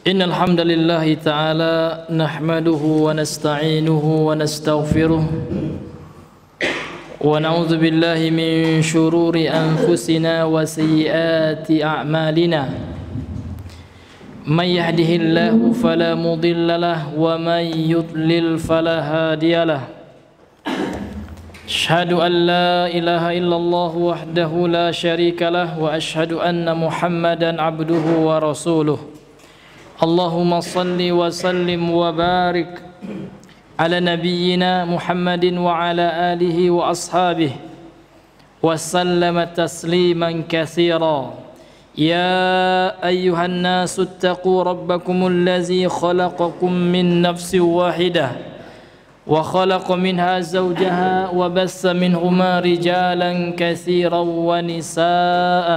إن الحمد لله تعالى نحمده ونستعينه ونستغفره ونعوذ بالله من شرور أنفسنا وسيئات أعمالنا من يهده الله فلا مضل له ومن يضلل فلا هادي له أشهد أن لا إله إلا الله وحده لا شريك له وأشهد أن محمدا عبده ورسوله اللهم صل وسلم وبارك على نبينا محمد وعلى آله وأصحابه وسلم تسليما كثيرا يا أيها الناس اتقوا ربكم الذي خلقكم من نفس واحدة وخلق منها زوجها وبث منهما رجالا كثيرا ونساء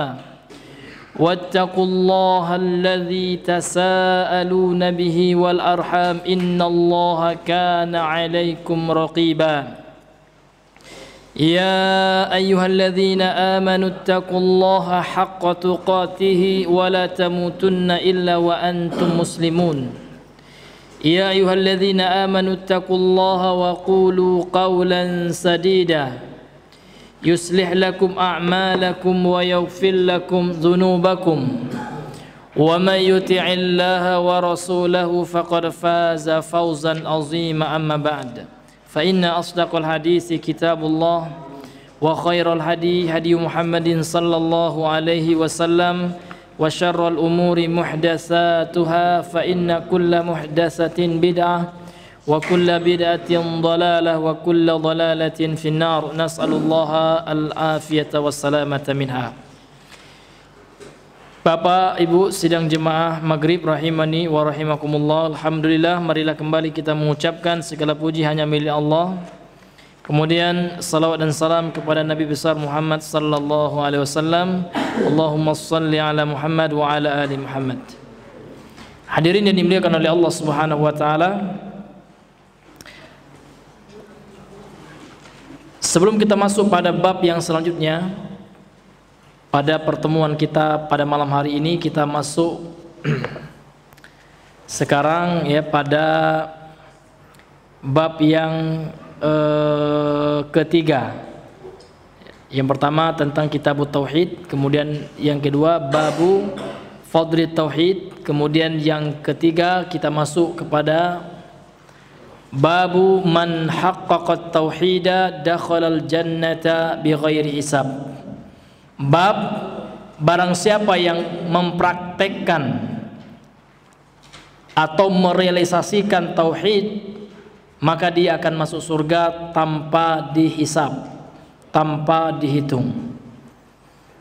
واتقوا الله الذي تساءلون به والأرحام إن الله كان عليكم رقيبا يا أيها الذين آمنوا اتقوا الله حق تقاته ولا تموتن إلا وأنتم مسلمون يا أيها الذين آمنوا اتقوا الله وقولوا قولا سديدا يصلح لكم أعمالكم ويغفر لكم ذنوبكم ومن يطع الله ورسوله فقد فاز فوزا عظيما أما بعد فإن أصدق الحديث كتاب الله وخير الهدي هدي محمد صلى الله عليه وسلم وشر الأمور محدثاتها فإن كل محدثة بدعة وكل بدعة ضلالة وكل ضلالة في النار نسأل الله العافية والسلامة منها. Bapak, Ibu, sidang jemaah Maghrib rahimani wa rahimakumullah. Alhamdulillah, marilah kembali kita mengucapkan segala puji hanya milik Allah. Kemudian salawat dan salam kepada Nabi besar Muhammad sallallahu alaihi wasallam. Allahumma shalli ala Muhammad wa ala ali Muhammad. Hadirin yang dimuliakan oleh Allah Subhanahu wa taala. Sebelum kita masuk pada bab yang selanjutnya, pada pertemuan kita pada malam hari ini kita masuk sekarang ya pada bab yang ketiga. Yang pertama tentang kitabut tauhid, kemudian yang kedua babu fadli tauhid, kemudian yang ketiga kita masuk kepada babu man haqqaqat tauhida dakhalal jannata bighairi hisab. Bab barang siapa yang mempraktekkan atau merealisasikan tauhid, maka dia akan masuk surga tanpa dihisab, tanpa dihitung.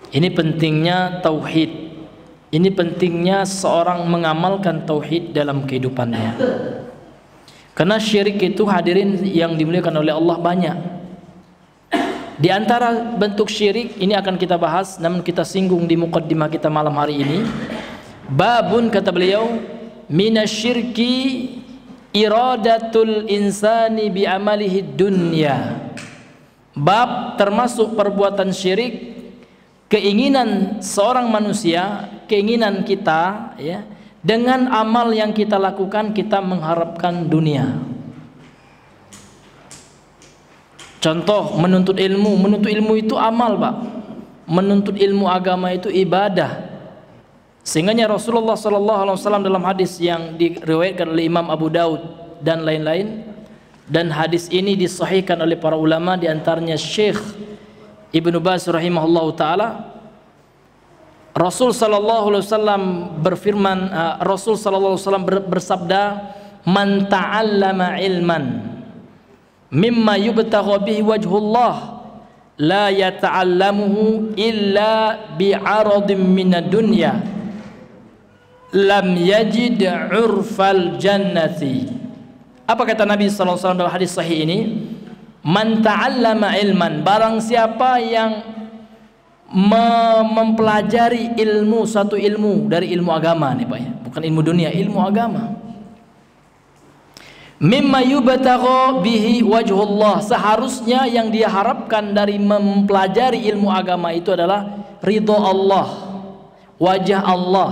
Ini pentingnya tauhid. Ini pentingnya seorang mengamalkan tauhid dalam kehidupannya. Karena syirik itu hadirin yang dimuliakan oleh Allah banyak. Di antara bentuk syirik ini akan kita bahas, namun kita singgung di muqaddimah kita malam hari ini. Babun, kata beliau, minasyirki iradatul insani bi amalihi dunya. Bab termasuk perbuatan syirik, keinginan seorang manusia, keinginan kita ya, dengan amal yang kita lakukan kita mengharapkan dunia. Contoh menuntut ilmu itu amal, Pak. Menuntut ilmu agama itu ibadah. Sehingga Rasulullah SAW dalam hadis yang diriwayatkan oleh Imam Abu Daud dan lain-lain, dan hadis ini disahihkan oleh para ulama, di antaranya Syekh Ibnu Baz rahimahullahu taala. Rasul sallallahu alaihi wasallam berfirman, Rasul sallallahu alaihi wasallam bersabda, "Man ta'allama ilman mimma yubtagha bihi wajhullah la yata'allamuhu illa bi'aradin minad dunya lam yajid 'urfal jannati." Apa kata Nabi sallallahu alaihi wasallam dalam hadis sahih ini? Man ta'allama ilman, barang siapa yang mempelajari ilmu, satu ilmu dari ilmu agama nih Pak ya, bukan ilmu dunia, ilmu agama. Mimma yubtagha bihi wajhullah, seharusnya yang dia harapkan dari mempelajari ilmu agama itu adalah ridha Allah, wajah Allah.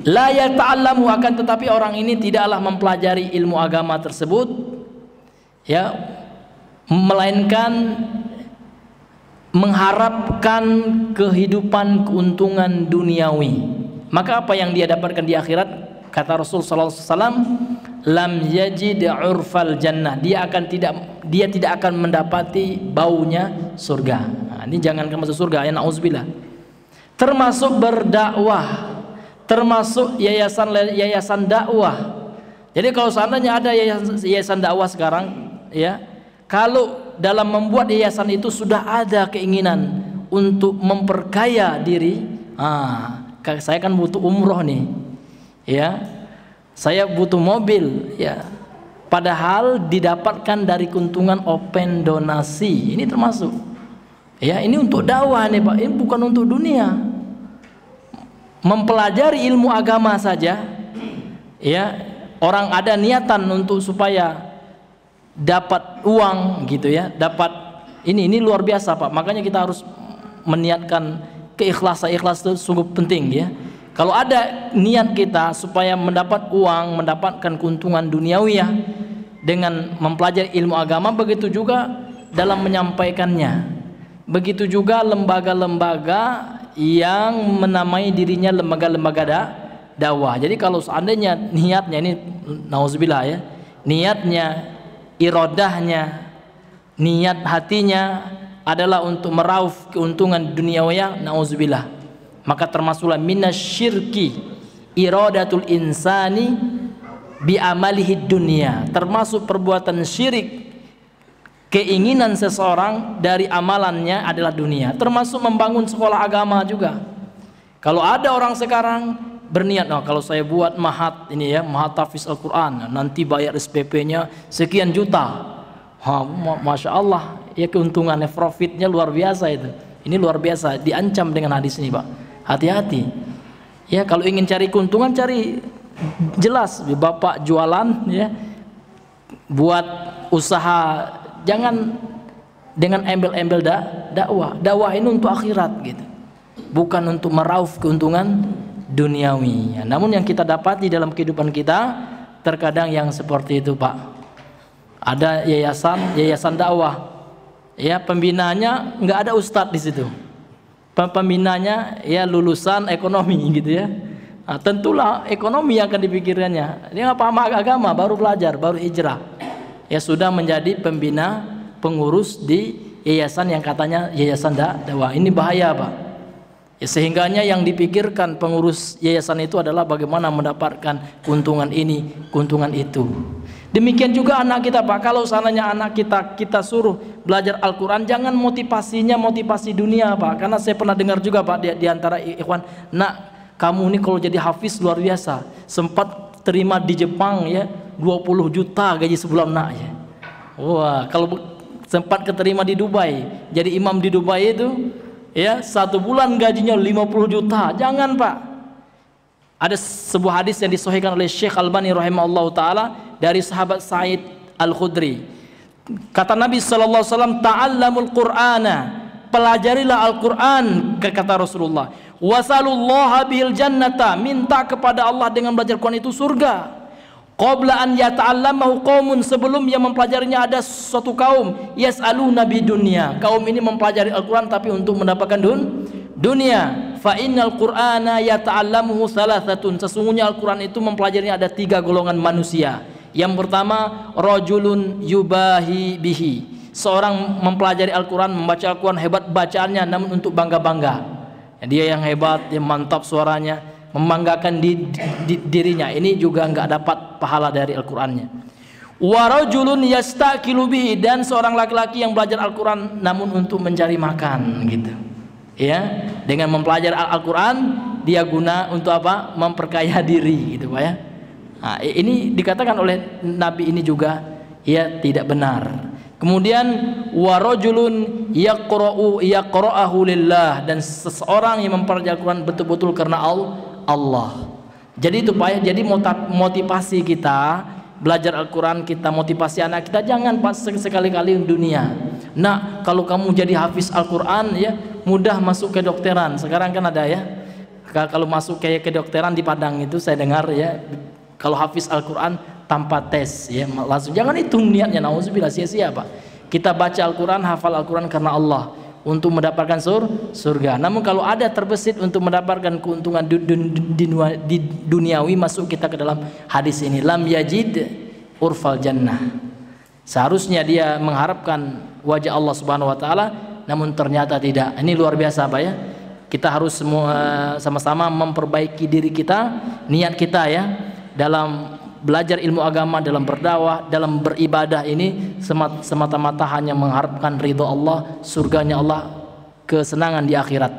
La yata'allamu, akan tetapi orang ini tidaklah mempelajari ilmu agama tersebut, ya, melainkan mengharapkan kehidupan keuntungan duniawi. Maka apa yang dia dapatkan di akhirat, kata Rasul sallallahu alaihi wasallam, lam yajid urfal jannah, dia tidak akan mendapati baunya surga. Nah, ini jangankan masuk surga, ya nauzubillah. Termasuk berdakwah, termasuk yayasan dakwah. Jadi kalau seandainya ada yayasan dakwah sekarang, ya, kalau dalam membuat yayasan itu sudah ada keinginan untuk memperkaya diri, saya kan butuh umroh nih, ya, saya butuh mobil, ya, padahal didapatkan dari keuntungan open donasi. Ini termasuk, ya, ini untuk dakwah nih Pak, ini bukan untuk dunia. Mempelajari ilmu agama saja, ya, orang ada niatan untuk supaya dapat uang gitu, ya, dapat ini luar biasa Pak. Makanya kita harus meniatkan keikhlasan. Ikhlas itu sungguh penting, ya. Kalau ada niat kita supaya mendapat uang, mendapatkan keuntungan duniawi, ya, dengan mempelajari ilmu agama, begitu juga dalam menyampaikannya. Begitu juga lembaga-lembaga yang menamai dirinya lembaga-lembaga dakwah. Jadi kalau seandainya niatnya ini, nauzubillah, ya, niatnya, irodahnya, niat hatinya adalah untuk meraup keuntungan duniawi, nauzubillah, maka termasuklah minasyirki iradatul insani bi amalihi dunia, termasuk perbuatan syirik, keinginan seseorang dari amalannya adalah dunia, termasuk membangun sekolah agama juga. Kalau ada orang sekarang berniat, kalau saya buat mahat ini, ya, mahat tahfiz Al-Quran, nanti bayar SPP-nya sekian juta. Masya Allah, ya, keuntungannya, profitnya luar biasa itu. Ini luar biasa, diancam dengan hadis ini Pak. Hati-hati, ya, kalau ingin cari keuntungan, cari jelas. Bapak jualan, ya, buat usaha, jangan dengan embel-embel dakwah. Dakwah ini untuk akhirat gitu, bukan untuk meraup keuntungan duniawi, ya. Namun yang kita dapati dalam kehidupan kita terkadang yang seperti itu Pak. Ada yayasan dakwah, ya, pembinanya nggak ada ustadz di situ. Pembinanya, ya, lulusan ekonomi gitu, ya. Nah, tentulah ekonomi yang akan dipikirkannya. Dia nggak paham agama, baru belajar, baru hijrah, ya, sudah menjadi pembina, pengurus di yayasan yang katanya yayasan dakwah. Ini bahaya Pak, ya, sehingganya yang dipikirkan pengurus yayasan itu adalah bagaimana mendapatkan keuntungan ini, keuntungan itu. Demikian juga anak kita Pak, kalau seandainya anak kita suruh belajar Al-Quran, jangan motivasinya motivasi dunia Pak. Karena saya pernah dengar juga Pak di antara ikhwan, nak, kamu ini kalau jadi hafiz luar biasa, sempat terima di Jepang, ya, 20 juta gaji sebulan nak, ya. Wah, kalau sempat keterima di Dubai, jadi imam di Dubai itu, ya, 1 bulan gajinya 50 juta. Jangan Pak. Ada sebuah hadis yang disahihkan oleh Syekh Albani rahimahullahu taala dari sahabat Sa'id Al-Khudri. Kata Nabi sallallahu alaihi wasallam, ta'allamul Qur'ana, pelajarilah Al-Qur'an, kata Rasulullah. Wasalullaha bihil jannata, minta kepada Allah dengan belajar Quran itu surga. Qabla an yata'allamahu qaumun, sebelum yang mempelajarinya ada suatu kaum, yas'aluna bidunya, kaum ini mempelajari Al-Qur'an tapi untuk mendapatkan dunia. Fa innal Qur'ana yata'allamuhu salasatun, sesungguhnya Al-Qur'an itu mempelajarinya ada 3 golongan manusia. Yang pertama, rajulun yubahi bihi, seorang mempelajari Al-Quran, membaca Al-Quran, hebat bacaannya, namun untuk bangga-bangga, dia yang hebat, yang mantap suaranya, membanggakan dirinya. Ini juga nggak dapat pahala dari Al-Qurannya. Wa rajulun yastaqilu bihi, dan seorang laki-laki yang belajar Al-Quran namun untuk mencari makan gitu, ya. Dengan mempelajari Al-Quran dia guna untuk apa? Memperkaya diri gitu Pak, ya. Nah, ini dikatakan oleh Nabi ini juga, ya, tidak benar. Kemudian warajulun yaqra'ahu lillah, dan seseorang yang mempelajari Al-Quran betul-betul karena Allah. Jadi itu Pak, ya, jadi motivasi kita belajar Al-Quran, kita motivasi anak kita, jangan Pak sekali-kali dunia. Nah, kalau kamu jadi hafiz Al-Quran, ya, mudah masuk ke dokteran. Sekarang kan ada, ya, Kalau masuk kayak kedokteran di Padang itu saya dengar ya, kalau hafiz Al-Quran tanpa tes ya langsung, jangan itu niatnya, nauzubillah, sia-sia Pak. Kita baca Al-Quran, hafal Al-Quran karena Allah untuk mendapatkan surga. Namun kalau ada terbesit untuk mendapatkan keuntungan di duniawi, masuk kita ke dalam hadis ini, lam yajid urfal jannah. Seharusnya dia mengharapkan wajah Allah Subhanahu wa taala, namun ternyata tidak. Ini luar biasa Pak ya. Kita harus semua sama-sama memperbaiki diri kita, niat kita ya, dalam belajar ilmu agama, dalam berdakwah, dalam beribadah ini semata-mata hanya mengharapkan ridho Allah, surganya Allah, kesenangan di akhirat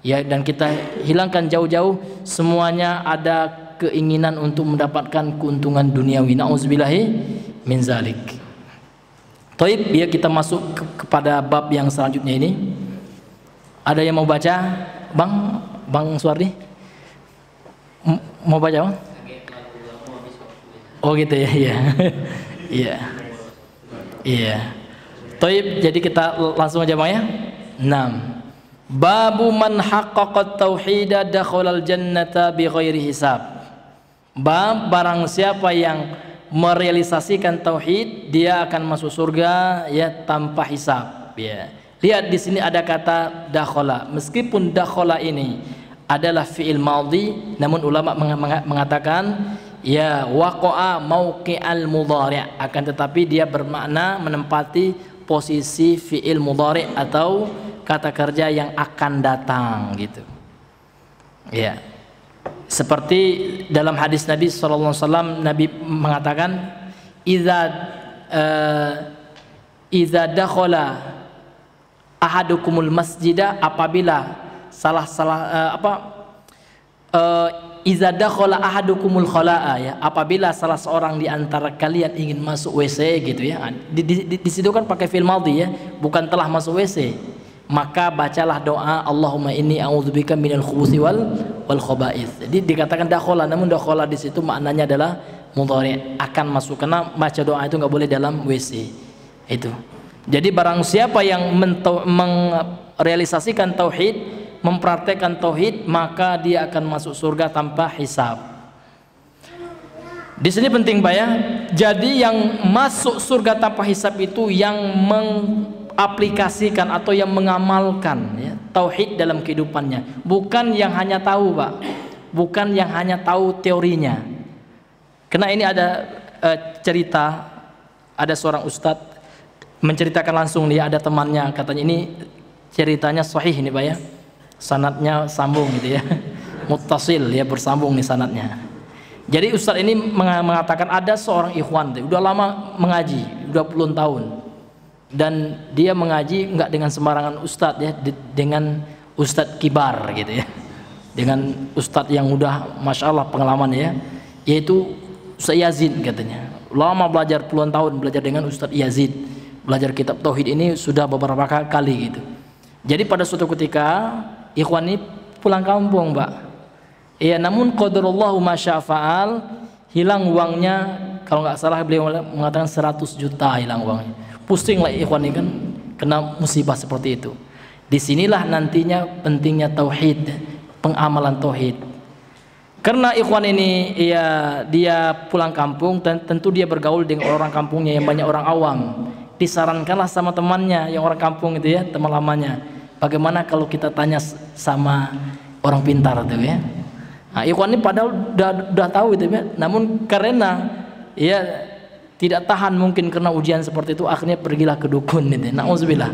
ya. Dan kita hilangkan jauh-jauh semuanya ada keinginan untuk mendapatkan keuntungan duniawi. Nauzubillahi min zalik. Taib, ya kita masuk kepada bab yang selanjutnya ini. Ada yang mau baca? Bang Suwardi? Mau baca Bang? Oh gitu ya, iya. Iya. Iya. Taib, jadi kita langsung aja Bang ya. 6. Babu man haqqaqat tauhida dakhalal jannata bighairi hisab. Bab barang siapa yang merealisasikan tauhid, dia akan masuk surga ya tanpa hisab ya. Lihat di sini ada kata dakhala. Meskipun dakhala ini adalah fi'il madhi, namun ulama mengatakan ya waqa'a mauqi'al mudhari', akan tetapi dia bermakna menempati posisi fi'il mudhari' atau kata kerja yang akan datang gitu. Ya. Seperti dalam hadis Nabi sallallahu alaihi wasallam, Nabi mengatakan iza dakhala ahadukumul masjidah, apabila iza dakhala ahadukumul khala'a ya, apabila salah seorang di antara kalian ingin masuk WC gitu ya. Di situ kan pakai fi'il madhi ya, bukan telah masuk WC. Maka bacalah doa Allahumma inni a'udzubika minal khubuthi wal khaba'ith. Jadi dikatakan dakhala, namun dakhala di situ maknanya adalah mudhari', akan masuk, karena baca doa itu nggak boleh dalam WC. Itu. Jadi barang siapa yang merealisasikan tauhid, mempraktekkan tauhid, maka dia akan masuk surga tanpa hisab. Di sini penting Pak ya. Jadi yang masuk surga tanpa hisab itu yang mengaplikasikan atau yang mengamalkan ya, tauhid dalam kehidupannya, bukan yang hanya tahu Pak, bukan yang hanya tahu teorinya. Karena ini ada cerita, ada seorang ustadz menceritakan langsung, dia ada temannya, katanya ini ceritanya sahih ini Pak ya, sanadnya sambung gitu ya, muttasil ya, bersambung nih sanadnya. Jadi ustadz ini mengatakan ada seorang ikhwan udah lama mengaji, udah puluhan tahun, dan dia mengaji nggak dengan sembarangan ustadz ya, dengan ustadz kibar gitu ya, dengan ustadz yang udah masya Allah pengalaman ya, yaitu Ustadz Yazid katanya. Lama belajar, puluhan tahun belajar dengan Ustadz Yazid, belajar kitab tauhid ini sudah beberapa kali gitu. Jadi pada suatu ketika ikhwan ini pulang kampung Pak. Iya, namun qadarullahu masyafa'al, hilang uangnya, kalau nggak salah beliau mengatakan 100 juta hilang uangnya. Pusing lah ikhwan ini kan, kena musibah seperti itu. Disinilah nantinya pentingnya tauhid, pengamalan tauhid. Karena ikhwan ini ya, dia pulang kampung dan tentu dia bergaul dengan orang kampungnya yang banyak orang awam. Disarankanlah sama temannya yang orang kampung itu ya, teman lamanya, bagaimana kalau kita tanya sama orang pintar itu ya. Nah, ikhwan ini padahal udah tahu itu ya, namun karena ya tidak tahan mungkin karena ujian seperti itu, akhirnya pergilah ke dukun itu. Nauzubillah.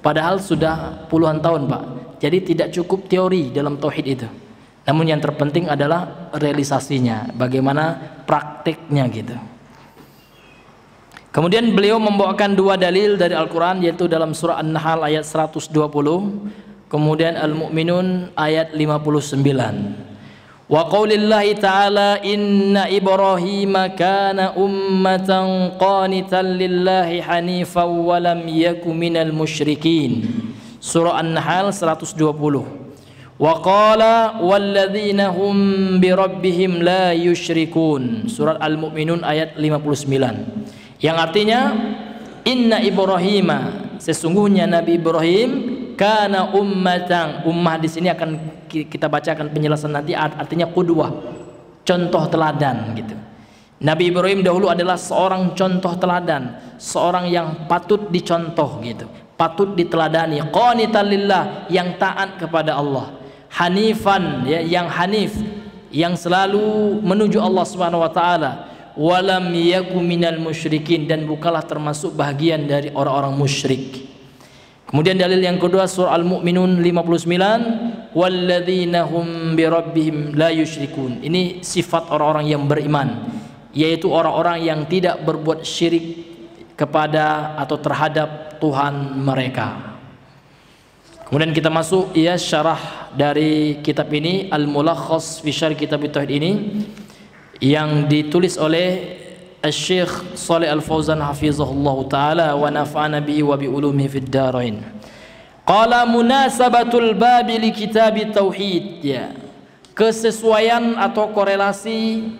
Padahal sudah puluhan tahun Pak. Jadi tidak cukup teori dalam tauhid itu. Namun yang terpenting adalah realisasinya, bagaimana praktiknya gitu. Kemudian beliau membawakan dua dalil dari Al-Quran, yaitu dalam surah An-Nahl ayat 120, kemudian Al-Mu'minun ayat 59. Wa qaulillahi ta'ala inna Ibrahima kana ummatan qanitan lillahi hanifan wa lam yaku minal musyrikin. Surah An-Nahl 120. Wa qala walladzina hum bi rabbihim la yusyrikun. Surat Al-Mu'minun ayat 59. Yang artinya inna Ibrahima, sesungguhnya Nabi Ibrahim, kana ummatan. Ummah di sini akan kita bacakan penjelasan nanti, artinya qudwah, contoh teladan gitu. Nabi Ibrahim dahulu adalah seorang contoh teladan, seorang yang patut dicontoh gitu, patut diteladani. Qanitan lillah, yang taat kepada Allah. Hanifan, ya, yang hanif, yang selalu menuju Allah Subhanahu wa taala. Walam yakum minal musyrikin, dan bukanlah termasuk bahagian dari orang-orang musyrik. Kemudian dalil yang kedua surah Al-Mu'minun 59, walladzina hum birabbihim la yusyrikun. Ini sifat orang-orang yang beriman, yaitu orang-orang yang tidak berbuat syirik kepada atau terhadap Tuhan mereka. Kemudian kita masuk ya syarah dari kitab ini, Al-Mulakhas fi Syarh Kitab Tauhid ini, yang ditulis oleh Syekh Shalih Al-Fauzan hafizahullah taala wa nafa'ana bihi wa bi ulumihi fid dharain. Qala munasabatul babi li kitab tauhid, ya, kesesuaian atau korelasi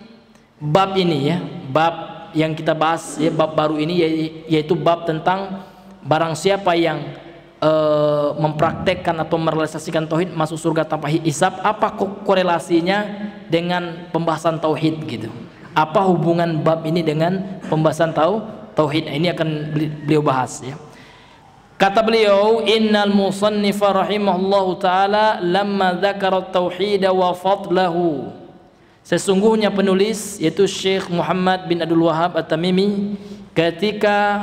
bab ini, ya, bab yang kita bahas, ya, bab baru ini, yaitu bab tentang barang siapa yang mempraktekkan atau merealisasikan tauhid masuk surga tanpa hisab. Apa korelasinya dengan pembahasan tauhid gitu? Apa hubungan bab ini dengan pembahasan tauhid? Ini akan beliau bahas, ya. Kata beliau, innal musannifa rahimahullahu taala lamma dzakara at-tauhid wa fadlahu. Sesungguhnya penulis, yaitu Syekh Muhammad bin Abdul Wahhab At-Tamimi, ketika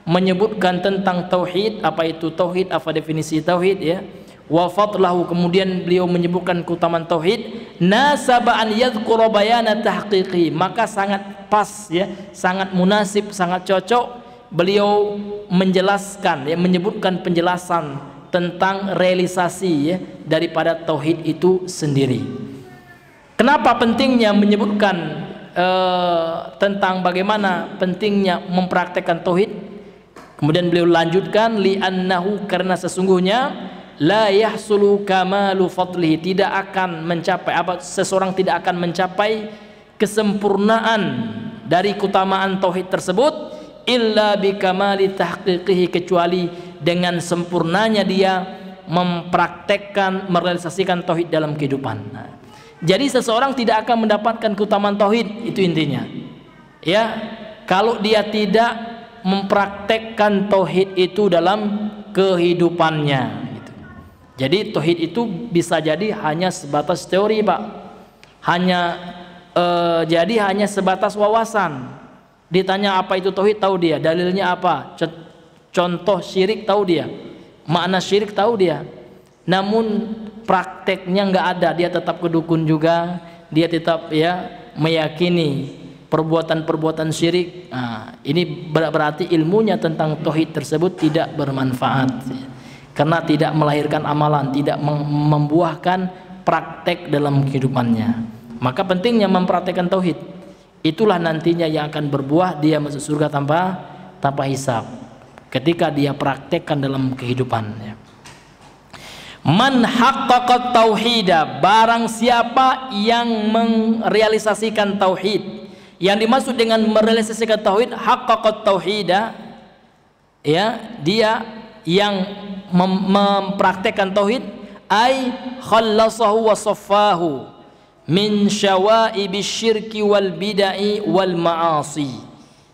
menyebutkan tentang tauhid, apa itu tauhid, apa definisi tauhid, ya, wa fadlahu, kemudian beliau menyebutkan keutamaan tauhid, nasaba an yadhkura bayana tahqiqi, maka sangat pas, ya, sangat munasib, sangat cocok beliau menjelaskan, ya, menyebutkan penjelasan tentang realisasi, ya, daripada tauhid itu sendiri. Kenapa pentingnya menyebutkan tentang bagaimana pentingnya mempraktekkan tauhid? Kemudian beliau lanjutkan, li'annahu, karena sesungguhnya la yahsulu kamalu fadlihi, tidak akan mencapai, seseorang tidak akan mencapai kesempurnaan dari keutamaan tauhid tersebut illa bi kamali tahqiqihi, kecuali dengan sempurnanya dia mempraktekkan, merealisasikan tauhid dalam kehidupan. Jadi seseorang tidak akan mendapatkan keutamaan tauhid, itu intinya, ya, kalau dia tidak mempraktekkan tauhid itu dalam kehidupannya gitu. Jadi tauhid itu bisa jadi hanya sebatas teori, Pak, jadi hanya sebatas wawasan. Ditanya apa itu tauhid, tahu dia, dalilnya apa, contoh syirik tahu dia, makna syirik tahu dia, namun prakteknya nggak ada, dia tetap kedukun juga, dia tetap, ya, meyakini perbuatan-perbuatan syirik. Nah, ini berarti ilmunya tentang tauhid tersebut tidak bermanfaat, karena tidak melahirkan amalan, tidak membuahkan praktek dalam kehidupannya. Maka pentingnya mempraktekkan tauhid, itulah nantinya yang akan berbuah dia masuk surga tanpa hisab, ketika dia praktekkan dalam kehidupannya. Man haqqaqat tauhida, barang siapa yang merealisasikan tauhid. Yang dimaksud dengan merealisasikan tauhid, haqqaqat tauhida, ya, dia yang mempraktekkan tauhid, ay khallasahu wa saffahu min syawaibi syirki wal bidai wal ma'asi.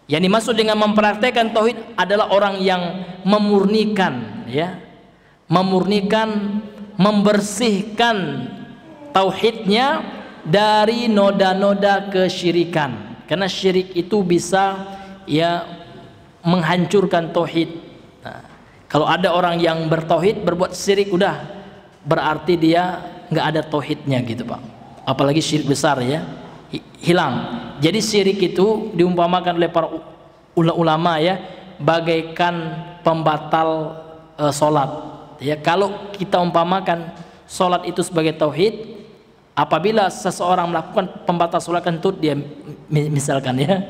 Yang dimaksud dengan mempraktekkan tauhid adalah orang yang memurnikan, ya, memurnikan, membersihkan tauhidnya dari noda-noda kesyirikan. Karena syirik itu bisa, ya, menghancurkan tauhid. Nah, kalau ada orang yang bertauhid berbuat syirik, udah berarti dia nggak ada tauhidnya gitu, Pak. Apalagi syirik besar, ya, hilang. Jadi syirik itu diumpamakan oleh para ulama, ya, bagaikan pembatal sholat, ya. Kalau kita umpamakan sholat itu sebagai tauhid, apabila seseorang melakukan pembatal sholat, kentut dia, misalkan, ya,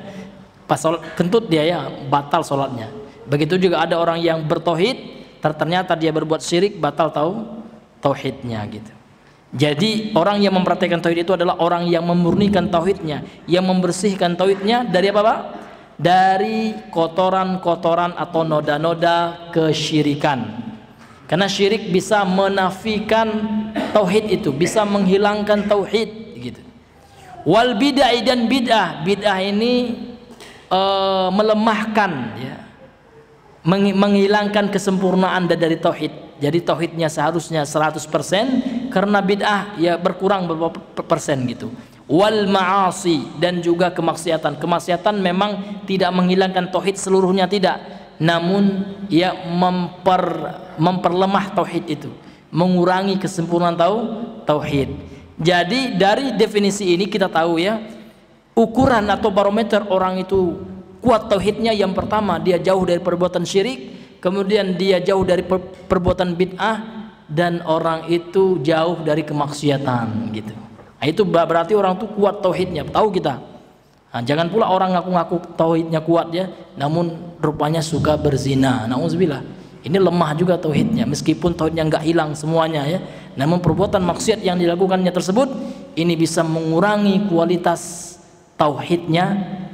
pas sholat kentut dia, ya, batal sholatnya. Begitu juga ada orang yang bertauhid, ternyata dia berbuat syirik, batal tauhidnya gitu. Jadi orang yang mempraktikkan tauhid itu adalah orang yang memurnikan tauhidnya, yang membersihkan tauhidnya dari apa, Pak? Dari kotoran-kotoran atau noda-noda kesyirikan. Karena syirik bisa menafikan tauhid itu, bisa menghilangkan tauhid gitu. Wal bid'ah dan bid'ah. Bid'ah ini melemahkan ya. Menghilangkan kesempurnaan dari tauhid. Jadi tauhidnya seharusnya 100%, karena bid'ah ya berkurang beberapa persen gitu. Wal ma'asi, dan juga kemaksiatan. Kemaksiatan memang tidak menghilangkan tauhid seluruhnya, tidak, namun ya memperlemah tauhid itu, mengurangi kesempurnaan tauhid. Jadi dari definisi ini kita tahu ya, ukuran atau barometer orang itu kuat tauhidnya, yang pertama dia jauh dari perbuatan syirik, kemudian dia jauh dari perbuatan bid'ah, dan orang itu jauh dari kemaksiatan gitu. Nah, itu berarti orang itu kuat tauhidnya, tahu kita. Nah, jangan pula orang ngaku-ngaku tauhidnya kuat ya, namun rupanya suka berzina. Nauzubillah. Ini lemah juga tauhidnya, meskipun tauhidnya nggak hilang semuanya ya, namun perbuatan maksiat yang dilakukannya tersebut ini bisa mengurangi kualitas tauhidnya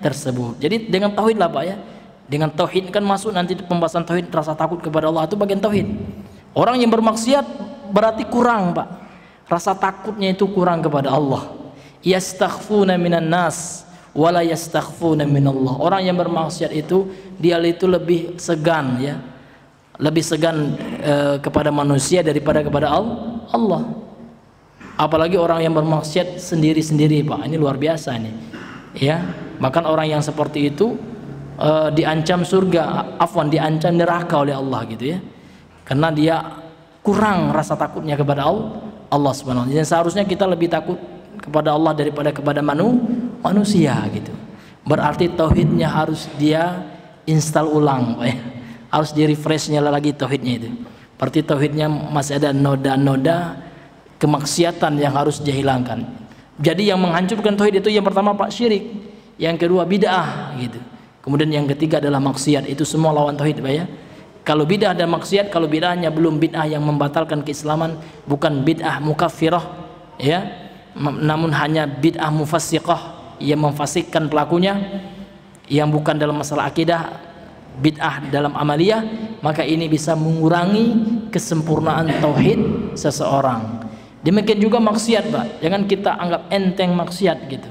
tersebut. Jadi dengan tauhid lah Pak ya, dengan tauhid kan masuk nanti pembahasan tauhid, rasa takut kepada Allah itu bagian tauhid. Orang yang bermaksiat berarti kurang Pak, rasa takutnya itu kurang kepada Allah. Yastakhfuna minan nas wala yastakhfuna minallah. Orang yang bermaksiat itu dia itu lebih segan ya, lebih segan kepada manusia daripada kepada Allah. Apalagi orang yang bermaksiat sendiri-sendiri Pak, ini luar biasa nih ya. Bahkan orang yang seperti itu diancam surga, diancam neraka oleh Allah gitu ya, karena dia kurang rasa takutnya kepada Allah Subhanahu wa taala. Dan seharusnya kita lebih takut kepada Allah daripada kepada manusia gitu. Berarti tauhidnya harus dia install ulang Pak ya, harus di refreshnya lagi tauhidnya itu. Berarti tauhidnya masih ada noda-noda kemaksiatan yang harus dia hilangkan. Jadi yang menghancurkan tauhid itu yang pertama Pak syirik, yang kedua bid'ah gitu, kemudian yang ketiga adalah maksiat. Itu semua lawan tauhid Pak ya. Kalau bid'ah dan maksiat, kalau bid'ahnya belum bid'ah yang membatalkan keislaman, bukan bid'ah mukaffirah ya, namun hanya bid'ah mufassiqah yang memfasikkan pelakunya, yang bukan dalam masalah akidah, bid'ah dalam amaliyah, maka ini bisa mengurangi kesempurnaan tauhid seseorang. Demikian juga maksiat Pak, jangan kita anggap enteng maksiat gitu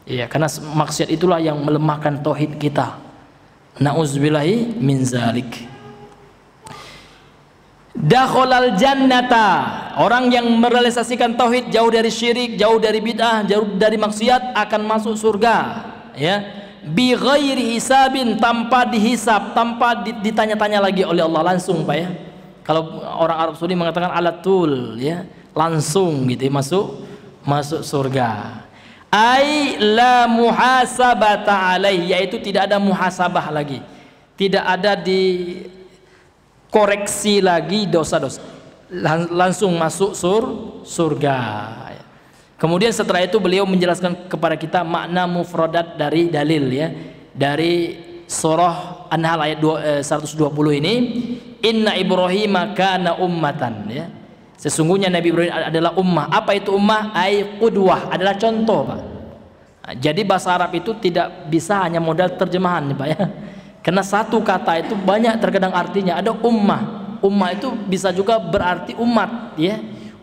ya, karena maksiat itulah yang melemahkan tauhid kita. Na'udzubillahi min zalik. Dakhalal jannata, orang yang merealisasikan tauhid, jauh dari syirik, jauh dari bid'ah, jauh dari maksiat, akan masuk surga ya, bi ghairi hisabin, tanpa dihisab, tanpa ditanya-tanya lagi oleh Allah, langsung Pak ya. Kalau orang Arab Saudi mengatakan alatul ya, langsung gitu masuk surga. Ai la muhasabata alaih, yaitu tidak ada muhasabah lagi, tidak ada di koreksi lagi dosa-dosa, langsung masuk surga. Kemudian setelah itu beliau menjelaskan kepada kita makna mufradat dari dalil ya, dari surah An-Nahl ayat 120 ini, inna Ibrahim kana ummatan ya, sesungguhnya Nabi Ibrahim adalah ummah. Apa itu ummah? Ai qudwah, adalah contoh Pak. Jadi bahasa Arab itu tidak bisa hanya modal terjemahan nih Pak ya, karena satu kata itu banyak terkadang artinya. Ada ummah, ummah itu bisa juga berarti umat ya.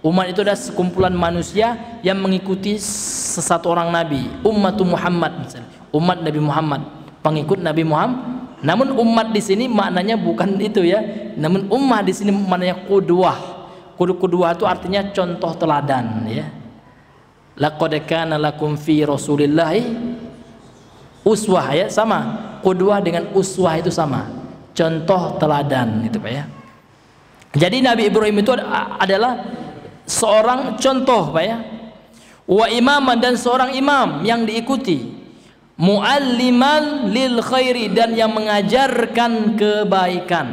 Umat itu adalah sekumpulan manusia yang mengikuti sesatu orang nabi. Ummatu Muhammad misalnya, umat Nabi Muhammad, pengikut Nabi Muhammad. Namun umat di sini maknanya bukan itu ya, namun ummah di sini maknanya qudwah. Qudwah itu artinya contoh teladan ya. Laqad kana lakum fi Rasulillahi uswah ya, sama. Qudwah dengan uswah itu sama, contoh teladan itu Pak ya. Jadi Nabi Ibrahim itu adalah seorang contoh Pak ya. Wa imaman, dan seorang imam yang diikuti. Mualliman lil khairi, dan yang mengajarkan kebaikan.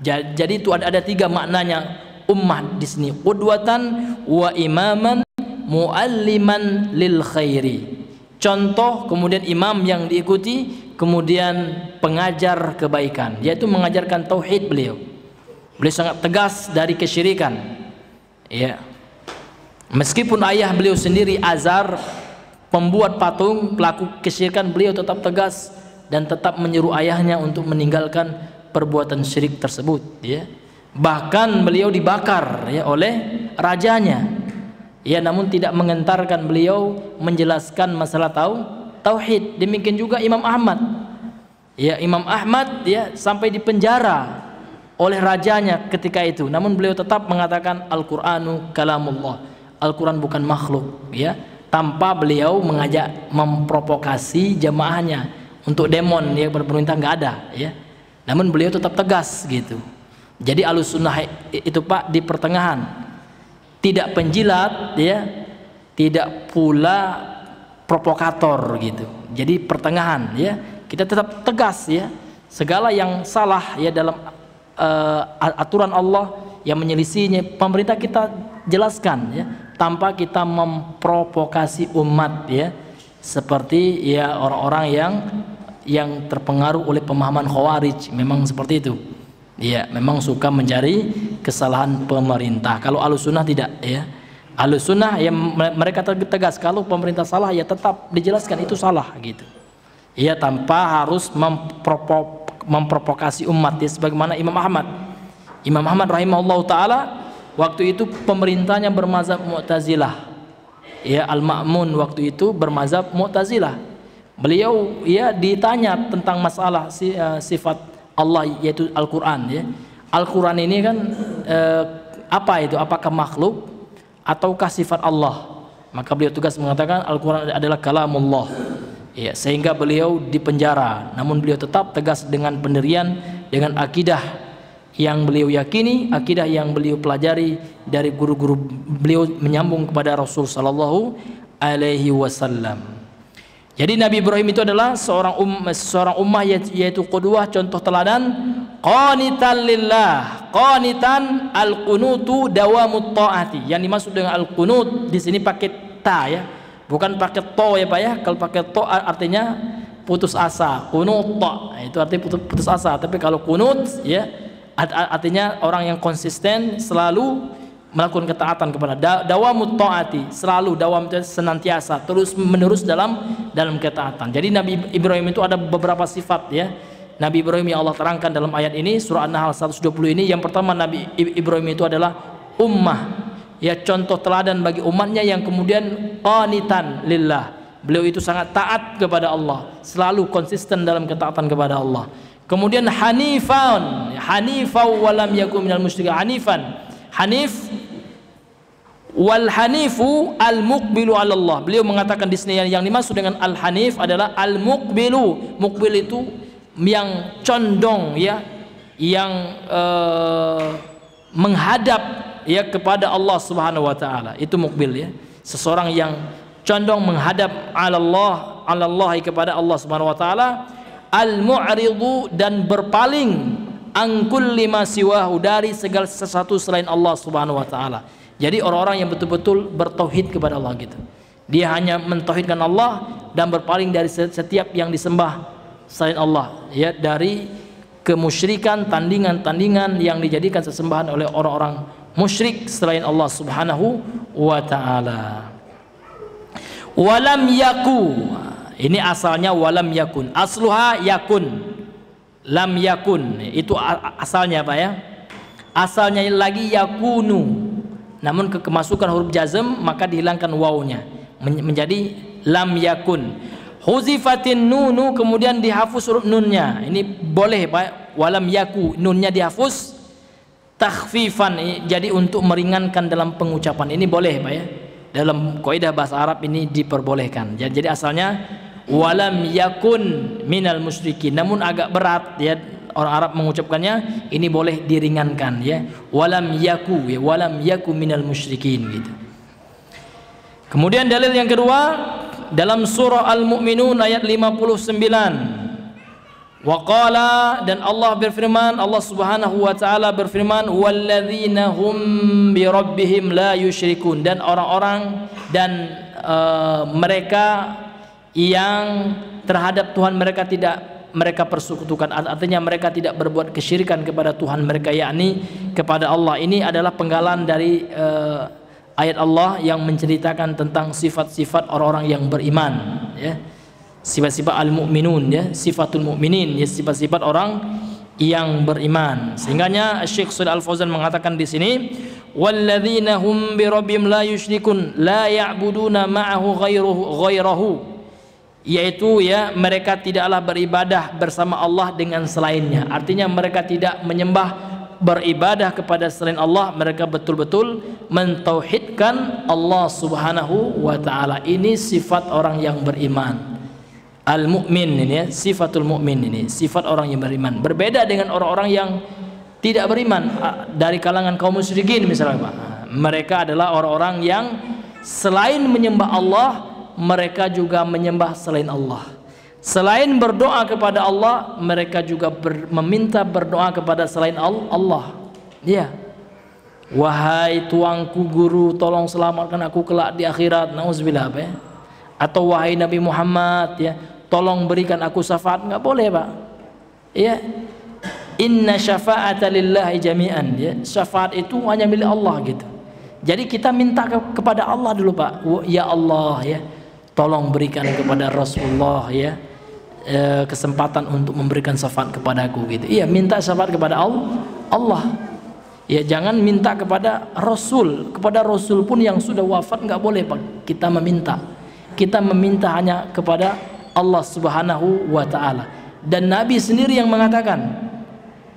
Jadi itu ada tiga maknanya ummah di sini, qudwatan wa imaman mualliman lil khairi, contoh, kemudian imam yang diikuti, kemudian pengajar kebaikan, yaitu mengajarkan tauhid. Beliau sangat tegas dari kesyirikan ya, meskipun ayah beliau sendiri Azar, pembuat patung, pelaku kesyirikan, beliau tetap tegas dan tetap menyeru ayahnya untuk meninggalkan perbuatan syirik tersebut ya. Bahkan beliau dibakar ya oleh rajanya. Ya, namun tidak mengentarkan beliau menjelaskan masalah tauhid. Demikian juga Imam Ahmad. Ya, Imam Ahmad ya sampai dipenjara oleh rajanya ketika itu. Namun beliau tetap mengatakan Al-Qur'anu kalamullah. Al-Quran bukan makhluk, ya. Tanpa beliau mengajak memprovokasi jamaahnya untuk demon ya berperintah, nggak ada, ya. Namun beliau tetap tegas gitu. Jadi Ahlussunnah itu Pak di pertengahan, tidak penjilat, ya, tidak pula provokator gitu. Jadi pertengahan, ya. Kita tetap tegas, ya. Segala yang salah ya dalam aturan Allah yang menyelisihinya pemerintah kita jelaskan, ya, tanpa kita memprovokasi umat, ya, seperti ya orang-orang yang terpengaruh oleh pemahaman Khawarij. Memang seperti itu, ya, memang suka mencari kesalahan pemerintah. Kalau Ahlussunnah tidak, ya. Ahlussunnah ya mereka tegas, kalau pemerintah salah ya tetap dijelaskan itu salah gitu, ya, tanpa harus memprovokasi umat, ya, sebagaimana Imam Ahmad rahimahullah taala waktu itu pemerintahnya bermazhab Mu'tazilah, ya. Al-Ma'mun waktu itu bermazhab Mu'tazilah. Beliau ya ditanya tentang masalah sifat Allah, yaitu Al-Quran, ya. Al-Quran ini kan apa itu? Apakah makhluk ataukah sifat Allah? Maka beliau tegas mengatakan Al-Quran adalah kalamullah, ya. Sehingga beliau dipenjara, namun beliau tetap tegas dengan pendirian, dengan akidah yang beliau yakini, akidah yang beliau pelajari dari guru-guru beliau menyambung kepada Rasul sallallahu alaihi wasallam. Jadi Nabi Ibrahim itu adalah seorang ummah yaitu qudwah, contoh teladan, qanitan lillah. Qanitan, al-qunutu dawamut taati. Yang dimaksud dengan al-qunut di sini pakai ta, ya. Bukan pakai to, ya Pak, ya. Kalau pakai to artinya putus asa. Qunut itu artinya putus asa. Tapi kalau qunut, ya, artinya orang yang konsisten selalu melakukan ketaatan kepada dawamut taati, selalu dawam senantiasa terus menerus dalam ketaatan. Jadi Nabi Ibrahim itu ada beberapa sifat, ya. Nabi Ibrahim yang Allah terangkan dalam ayat ini surah An-Nahl 120 ini. Yang pertama, Nabi Ibrahim itu adalah ummah, ya, contoh teladan bagi umatnya yang kemudian qanitan lillah. Beliau itu sangat taat kepada Allah, selalu konsisten dalam ketaatan kepada Allah. Kemudian hanifan, hanifau walam yakun minal musyrikin. Hanif wal hanifu al muqbilu 'ala Allah. Beliau mengatakan di sini yang dimaksud dengan al hanif adalah al muqbilu. Muqbil itu yang condong, ya, yang menghadap, ya, kepada Allah Subhanahu wa taala. Itu muqbil, ya. Seseorang yang condong menghadap 'ala Allah kepada Allah Subhanahu wa taala. Al mu'ridu, dan berpaling an kulli ma siwahu, dari segala sesuatu selain Allah Subhanahu wa taala. Jadi orang-orang yang betul-betul bertauhid kepada Allah gitu. Dia hanya mentauhidkan Allah dan berpaling dari setiap yang disembah selain Allah, ya, dari kemusyrikan, tandingan-tandingan yang dijadikan sesembahan oleh orang-orang musyrik selain Allah Subhanahu wa taala. Walam yaku, ini asalnya walam yakun, asluha yakun. Lam yakun itu asalnya, Pak, ya. Asalnya lagi yakunu, namun kemasukan huruf jazm maka dihilangkan wawunya menjadi lam yakun. Huzifatin nunu, kemudian dihapus huruf nunnya. Ini boleh, Pak. Walam yaku, nunnya dihapus takhfifan, jadi untuk meringankan dalam pengucapan. Ini boleh, Pak, ya. Dalam kaidah bahasa Arab ini diperbolehkan. Jadi asalnya walam yakun minal musyrikin, namun agak berat, ya, orang Arab mengucapkannya. Ini boleh diringankan, ya, walam yaku, ya, walam yaku minal musyrikin gitu. Kemudian dalil yang kedua dalam surah Al-Mu'minun ayat 59. Waqala, dan Allah berfirman, Allah Subhanahu wa taala berfirman, walladzina hum bi rabbihim la yusyrikun, dan orang-orang dan mereka yang terhadap Tuhan mereka tidak mereka persekutukan, artinya mereka tidak berbuat kesyirikan kepada Tuhan mereka, yakni kepada Allah. Ini adalah penggalan dari ayat Allah yang menceritakan tentang sifat-sifat orang-orang yang beriman, ya. Sifat-sifat al-mu'minun, ya, sifatul mu'minin, ya, sifat-sifat orang yang beriman. Sehingganya Syekh Shalih Al Fauzan mengatakan di sini, walladzina hum bi rabbihim la yusyrikun la ya'buduna ma'ahu ghairahu, yaitu ya mereka tidaklah beribadah bersama Allah dengan selainnya. Artinya mereka tidak menyembah beribadah kepada selain Allah, mereka betul-betul mentauhidkan Allah Subhanahu wa taala. Ini sifat orang yang beriman. Al-mu'min ini ya, sifatul mu'min ini, sifat orang yang beriman. Berbeda dengan orang-orang yang tidak beriman dari kalangan kaum musyrikin misalnya, Pak. Mereka adalah orang-orang yang selain menyembah Allah, mereka juga menyembah selain Allah. Selain berdoa kepada Allah, mereka juga meminta berdoa kepada selain Allah. Ya. Wahai tuanku guru, tolong selamatkan aku kelak di akhirat. Nauzubillah, Pak ya. Atau wahai Nabi Muhammad ya, tolong berikan aku syafaat. Enggak boleh, Pak. Ya. Inna syafa'ata lillahi jami'an ya. Syafaat itu hanya milik Allah gitu. Jadi kita minta kepada Allah dulu, Pak. Ya Allah ya, tolong berikan kepada Rasulullah ya kesempatan untuk memberikan syafaat kepadaku gitu. Iya, minta syafaat kepada Allah. Ya, jangan minta kepada Rasul. Kepada Rasul pun yang sudah wafat enggak boleh, Pak, kita meminta. Kita meminta hanya kepada Allah Subhanahu wa taala. Dan Nabi sendiri yang mengatakan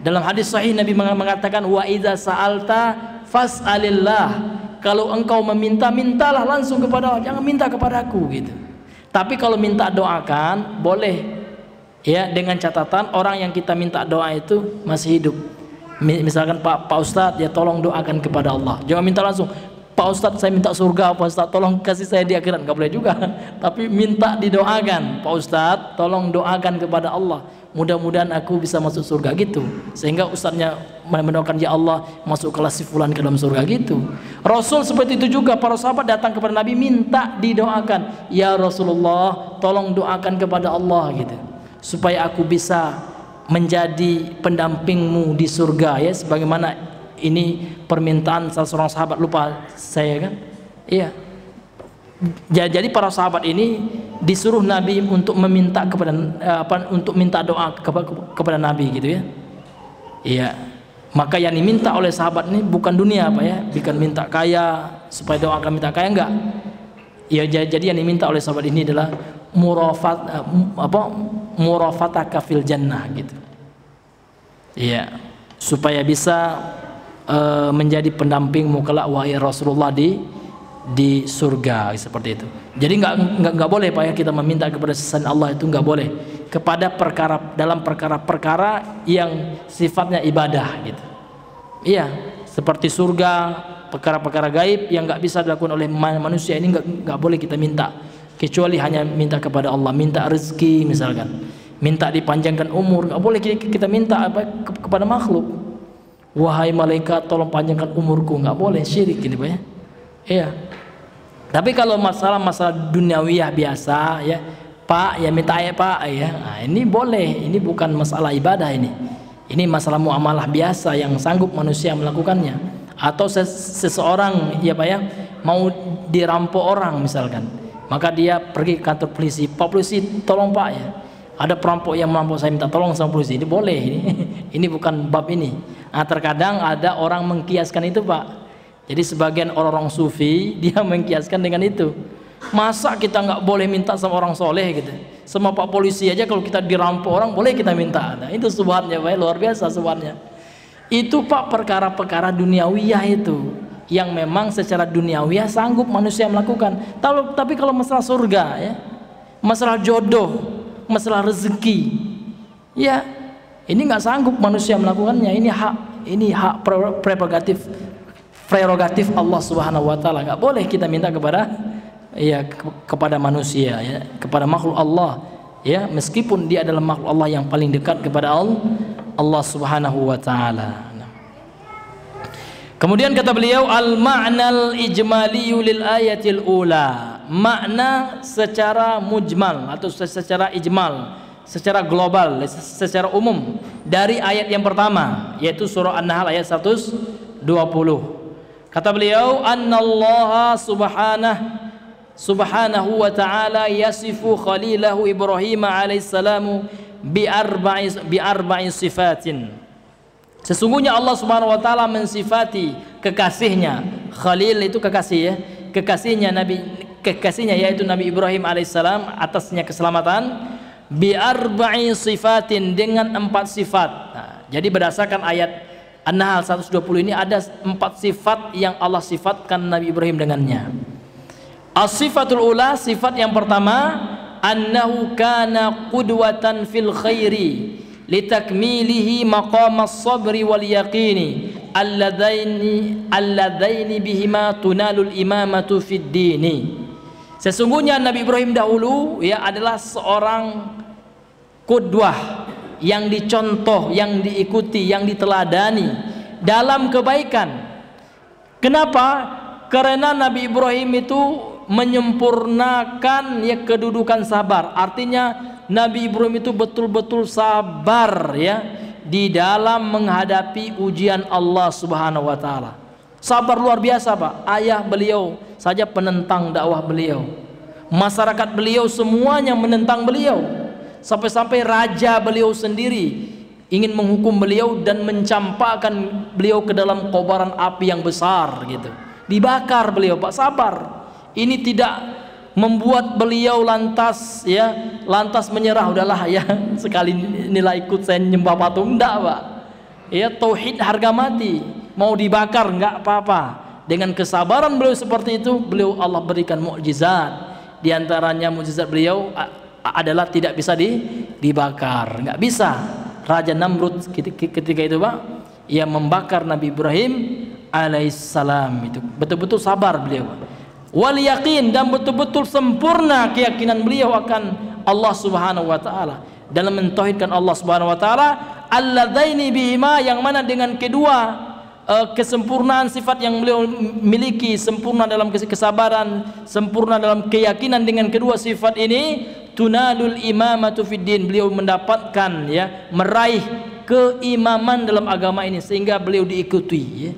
dalam hadis sahih, Nabi mengatakan wa idza sa'alta fas'alillah. Kalau engkau meminta, mintalah langsung kepada Allah, jangan minta kepadaku gitu. Tapi kalau minta doakan boleh. Ya, dengan catatan orang yang kita minta doa itu masih hidup. Misalkan Pak Ustadz ya, tolong doakan kepada Allah. Jangan minta langsung, Pak Ustadz saya minta surga, Pak Ustadz tolong kasih saya di akhirat. Nggak boleh juga. Tapi minta didoakan, Pak Ustadz tolong doakan kepada Allah, mudah-mudahan aku bisa masuk surga gitu. Sehingga ustadznya mendoakan, ya Allah masuk kelas si fulan ke dalam surga gitu. Rasul seperti itu juga, para sahabat datang kepada Nabi minta didoakan, ya Rasulullah tolong doakan kepada Allah gitu, supaya aku bisa menjadi pendampingmu di surga ya, sebagaimana ini permintaan salah seorang sahabat, lupa saya kan. Iya. Jadi para sahabat ini disuruh Nabi untuk meminta kepada untuk minta doa kepada Nabi gitu ya. Iya. Maka yang diminta oleh sahabat ini bukan dunia, Pak ya, bukan minta kaya supaya doakan minta kaya, enggak. Ya, jadi yang diminta oleh sahabat ini adalah murafataka fil jannah gitu. Iya, supaya bisa menjadi pendampingmu kelak wahai Rasulullah di surga seperti itu. Jadi enggak boleh, Pak ya, kita meminta kepada selain Allah, itu enggak boleh kepada dalam perkara-perkara yang sifatnya ibadah gitu. Iya, seperti surga, perkara-perkara gaib yang enggak bisa dilakukan oleh manusia, ini enggak boleh kita minta, kecuali hanya minta kepada Allah. Minta rezeki misalkan, minta dipanjangkan umur, enggak boleh kita minta kepada makhluk. Wahai malaikat tolong panjangkan umurku, enggak boleh, syirik ini, Pak ya. Iya. Tapi kalau masalah duniawiyah biasa ya, Pak ya minta ya Pak ya, nah, ini boleh. Ini bukan masalah ibadah ini. Ini masalah muamalah biasa yang sanggup manusia melakukannya. Atau seseorang ya Pak ya, mau dirampok orang misalkan, maka dia pergi ke kantor polisi, Pak polisi tolong Pak ya, ada perampok yang merampok, saya minta tolong sama polisi. Ini boleh ini. Ini bukan bab ini. Nah, terkadang ada orang mengkiaskan itu, Pak. Jadi sebagian orang-orang sufi dia mengkiaskan dengan itu. Masa kita nggak boleh minta sama orang soleh gitu? Sama Pak polisi aja kalau kita dirampok orang boleh kita minta. Nah, itu subhannya, Pak, luar biasa subhannya. Itu Pak perkara-perkara duniawiyah itu yang memang secara duniawiyah sanggup manusia melakukan. Tapi kalau masalah surga ya, masalah jodoh, masalah rezeki, ya ini nggak sanggup manusia melakukannya. Ini hak prerogatif Allah Subhanahu wa taala. Enggak boleh kita minta kepada manusia ya, kepada makhluk Allah ya, meskipun dia adalah makhluk Allah yang paling dekat kepada Allah Subhanahu wa taala. Kemudian kata beliau, al-ma'nal ijmaliyu lil ayatil ula. Makna secara mujmal atau secara ijmal, secara global, secara umum dari ayat yang pertama, yaitu surah An-Nahl ayat 120. Kata beliau, annallaha subhanahu wa ta'ala yasifu khalilahu Ibrahim alaihissalam bi arba'i sifatin. Sesungguhnya Allah Subhanahu wa taala mensifati kekasihnya. Khalil itu kekasih ya. Kekasihnya yaitu Nabi Ibrahim alaihissalam, atasnya keselamatan, bi arba'i sifatin, dengan 4 sifat. Nah, jadi berdasarkan ayat An-Nahl 120 ini ada 4 sifat yang Allah sifatkan Nabi Ibrahim dengannya. As-sifatul ula, sifat yang pertama, annahu kana qudwatan fil khairi litakmilihi maqamas sabri wal yaqini alladaini bihima tunalul imamatu fid dini. Sesungguhnya Nabi Ibrahim dahulu ya adalah seorang qudwah, yang dicontoh, yang diikuti, yang diteladani dalam kebaikan. Kenapa? Karena Nabi Ibrahim itu menyempurnakan ya kedudukan sabar. Artinya Nabi Ibrahim itu betul-betul sabar ya di dalam menghadapi ujian Allah Subhanahu wa taala. Sabar luar biasa, Pak. Ayah beliau saja penentang dakwah beliau. Masyarakat beliau semuanya menentang beliau. Sampai-sampai raja beliau sendiri ingin menghukum beliau dan mencampakkan beliau ke dalam kobaran api yang besar gitu. Dibakar beliau, Pak. Sabar. Ini tidak membuat beliau lantas menyerah, udahlah ya, sekali nilai ikut saya nyembah patung, enggak, Pak. Ya, tauhid harga mati. Mau dibakar enggak apa-apa. Dengan kesabaran beliau seperti itu, beliau Allah berikan mukjizat. Di antaranya mukjizat beliau adalah tidak bisa dibakar, enggak bisa. Raja Namrud ketika itu, Pak, ia membakar Nabi Ibrahim alaihissalam. Itu betul-betul sabar beliau. Wal yaqin, dan betul-betul sempurna keyakinan beliau akan Allah Subhanahu wa taala dalam mentauhidkan Allah Subhanahu wa taala. Alladaini bihima, yang mana dengan kedua kesempurnaan sifat yang beliau miliki, sempurna dalam kesabaran, sempurna dalam keyakinan, dengan kedua sifat ini tunalul imamatu fid din, beliau mendapatkan ya, meraih keimaman dalam agama ini, sehingga beliau diikuti ya.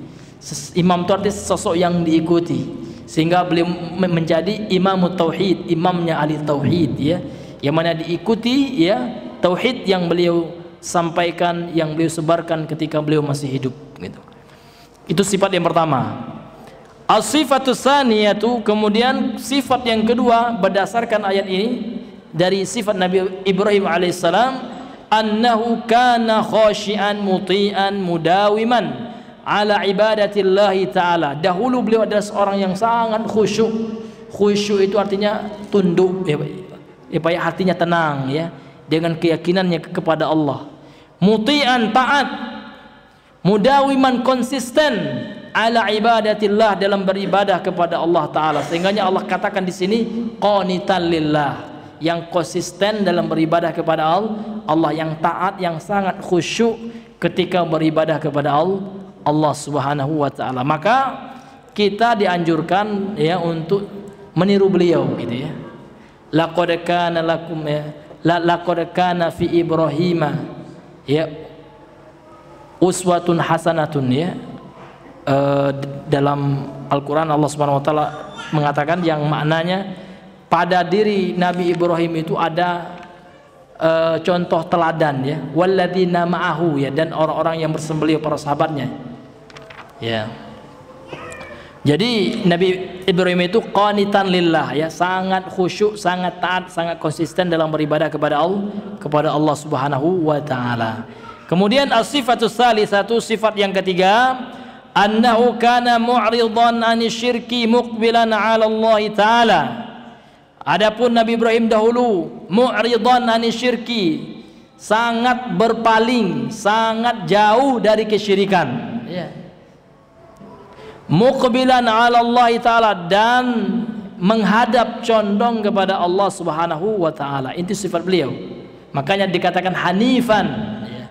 Imam itu artinya sosok yang diikuti, sehingga beliau menjadi imam tauhid, imamnya ahli tauhid ya, yang mana diikuti ya tauhid yang beliau sampaikan, yang beliau sebarkan ketika beliau masih hidup gitu. Itu sifat yang pertama. As-sifatus tsaniyatu, kemudian sifat yang kedua berdasarkan ayat ini dari sifat Nabi Ibrahim alaihissalam, annahu kana khashian muti'an mudawiman ala ibadatillahi ta'ala. Dahulu beliau adalah seorang yang sangat khusyuk. Khusyuk itu artinya tunduk ya, artinya tenang ya, dengan keyakinannya kepada Allah. Muti'an, taat. Mudawiman, konsisten ala ibadatillah, dalam beribadah kepada Allah Ta'ala. Sehingga Allah katakan di sini qanitan lillah, yang konsisten dalam beribadah kepada Allah, yang taat, yang sangat khusyuk ketika beribadah kepada Allah Subhanahu wa taala. Maka kita dianjurkan ya untuk meniru beliau gitu ya. Laqad kana lakum ya, laqad kana fi Ibrahim ya uswatun hasanatun ya. Dalam Al-Qur'an Allah Subhanahu wa taala mengatakan yang maknanya pada diri Nabi Ibrahim itu ada contoh teladan ya, walladzina ma'ahu ya, dan orang-orang yang bersama beliau, para sahabatnya ya. Jadi Nabi Ibrahim itu qanitan lillah ya, sangat khusyuk, sangat taat, sangat konsisten dalam beribadah kepada Allah Subhanahu wa taala. Kemudian as-sifatus salisatu, sifat yang ketiga, annahu kana mu'ridan 'anil syirki muqbilan 'ala Allah taala. Adapun Nabi Ibrahim dahulu mu'ridan 'anil syirki, sangat berpaling, sangat jauh dari kesyirikan ya. Muqbilan 'ala Allah taala, dan menghadap condong kepada Allah Subhanahu wa taala. Itu sifat beliau. Makanya dikatakan hanifan ya.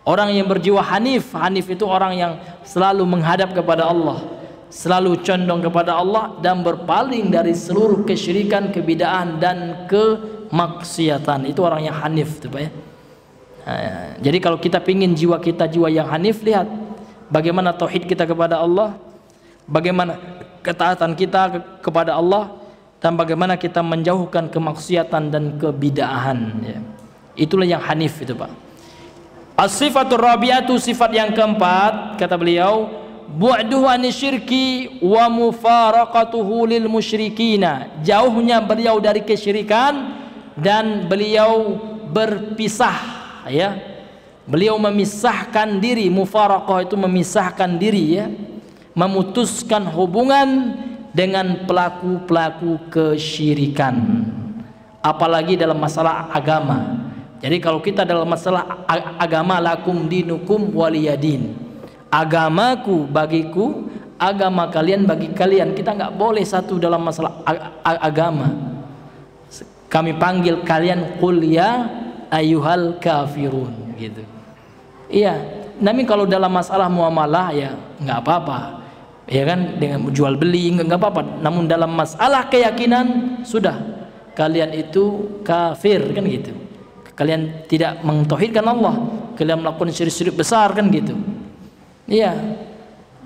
Orang yang berjiwa hanif, hanif itu orang yang selalu menghadap kepada Allah, selalu condong kepada Allah, dan berpaling dari seluruh kesyirikan, kebid'ahan dan kemaksiatan. Itu orang yang hanif, Pak ya. Jadi kalau kita pingin jiwa kita jiwa yang hanif, lihat bagaimana tauhid kita kepada Allah, bagaimana ketaatan kita kepada Allah, dan bagaimana kita menjauhkan kemaksiatan dan kebid'ahan ya. Itulah yang hanif itu, Pak. As-sifatur rabi'atu, sifat yang keempat, kata beliau, bu'duhu anisyirki wa mufaraqatuhu lil musyrikina. Jauhnya beliau dari kesyirikan dan beliau berpisah, ya. Beliau memisahkan diri. Mufaraqah itu memisahkan diri, ya. Memutuskan hubungan dengan pelaku-pelaku kesyirikan. Apalagi dalam masalah agama. Jadi kalau kita dalam masalah agama, lakum dinukum waliyadin. Agamaku bagiku, agama kalian bagi kalian. Kita nggak boleh satu dalam masalah agama. Kami panggil kalian qul ya ayyuhal kafirun, gitu. Iya, tapi kalau dalam masalah muamalah ya nggak apa-apa, ya kan, dengan jual beli nggak apa-apa. Namun dalam masalah keyakinan sudah kalian itu kafir, kan gitu. Kalian tidak mentauhidkan Allah, kalian melakukan syirik-syirik besar, kan gitu. Iya.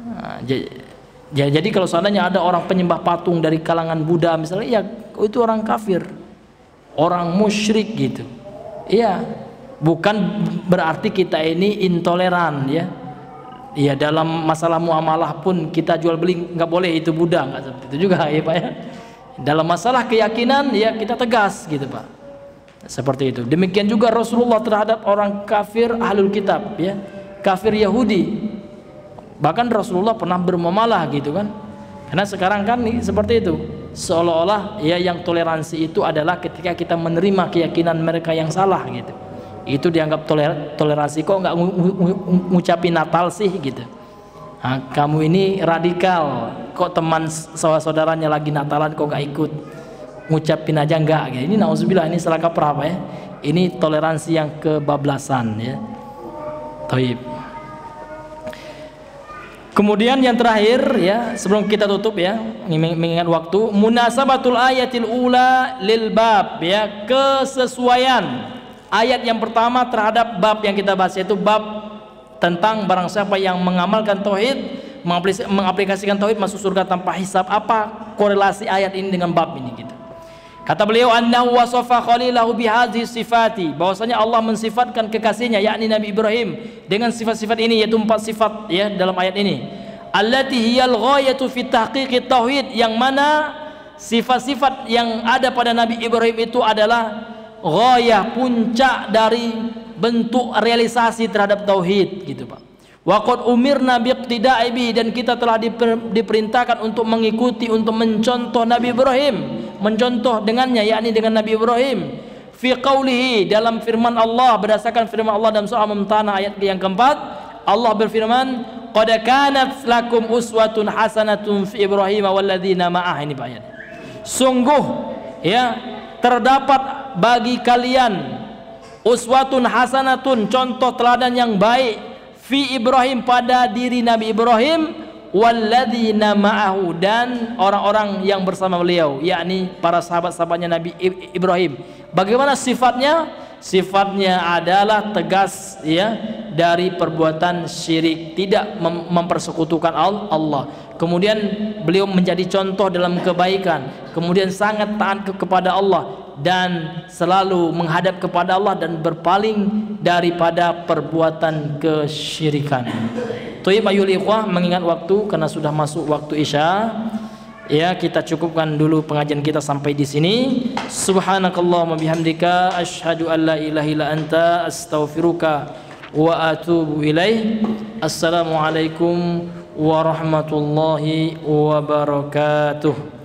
Nah, jadi kalau seandainya ada orang penyembah patung dari kalangan Buddha misalnya, ya itu orang kafir, orang musyrik, gitu. Iya, bukan berarti kita ini intoleran, ya. Ya, dalam masalah muamalah pun kita jual beli nggak boleh itu Buddha, nggak seperti itu juga, ya Pak, ya. Dalam masalah keyakinan ya kita tegas, gitu Pak. Seperti itu. Demikian juga Rasulullah terhadap orang kafir ahlul kitab, ya, kafir Yahudi. Bahkan Rasulullah pernah bermuamalah, gitu kan. Karena sekarang kan seperti itu, seolah-olah ya yang toleransi itu adalah ketika kita menerima keyakinan mereka yang salah, gitu. Itu dianggap toleransi. Kok nggak ngucapin Natal sih, gitu. Nah, kamu ini radikal. Kok teman saudaranya lagi Natalan kok nggak ikut? Ngucapin aja enggak, gitu. Ini nauzubillah, ini salah kaprah, Pak, ya. Ini toleransi yang kebablasan, ya. Taib. Kemudian yang terakhir, ya, sebelum kita tutup, ya, mengingat waktu, munasabatul ayatil ula lil bab, ya, kesesuaian ayat yang pertama terhadap bab yang kita bahas, yaitu bab tentang barang siapa yang mengamalkan tauhid, mengaplikasikan tauhid masuk surga tanpa hisab. Apa korelasi ayat ini dengan bab ini, gitu. Kata beliau, annahu wasafa khalilahu bihadhihi sifati, bahwasanya Allah mensifatkan kekasihnya yakni Nabi Ibrahim dengan sifat-sifat ini, yaitu 4 sifat, ya, dalam ayat ini. Allati hiyal ghayatu fi tahqiqit tauhid, yang mana sifat-sifat yang ada pada Nabi Ibrahim itu adalah ghayah, puncak dari bentuk realisasi terhadap tauhid, gitu Pak. Wa qad umirna biqtida'i bihi, dan kita telah diperintahkan untuk mengikuti, untuk mencontoh Nabi Ibrahim, mencontoh dengannya, yakni dengan Nabi Ibrahim. Fi qaulihi, dalam firman Allah, berdasarkan firman Allah dalam surah Al-Mumtahanah ayat yang keempat, Allah berfirman, qad kanat lakum uswatun hasanatun fi Ibrahim walladzina ma'ah. Ini Pak, ayat. Sungguh, ya, terdapat bagi kalian uswatun hasanatun, contoh teladan yang baik, fi Ibrahim, pada diri Nabi Ibrahim, walladzina ma'ahu, dan orang-orang yang bersama beliau, yakni para sahabat-sahabatnya Nabi Ibrahim. Bagaimana sifatnya? Sifatnya adalah tegas, ya, dari perbuatan syirik, tidak mempersekutukan Allah. Kemudian beliau menjadi contoh dalam kebaikan, kemudian sangat taat kepada Allah dan selalu menghadap kepada Allah dan berpaling daripada perbuatan kesyirikan. Thayyib ayul ikhwah, mengingat waktu karena sudah masuk waktu Isya, ya, kita cukupkan dulu pengajian kita sampai di sini. Subhanakallahumma bihamdika asyhadu an la ilaha illa anta astaghfiruka wa atubu ilaih. Assalamualaikum warahmatullahi wabarakatuh.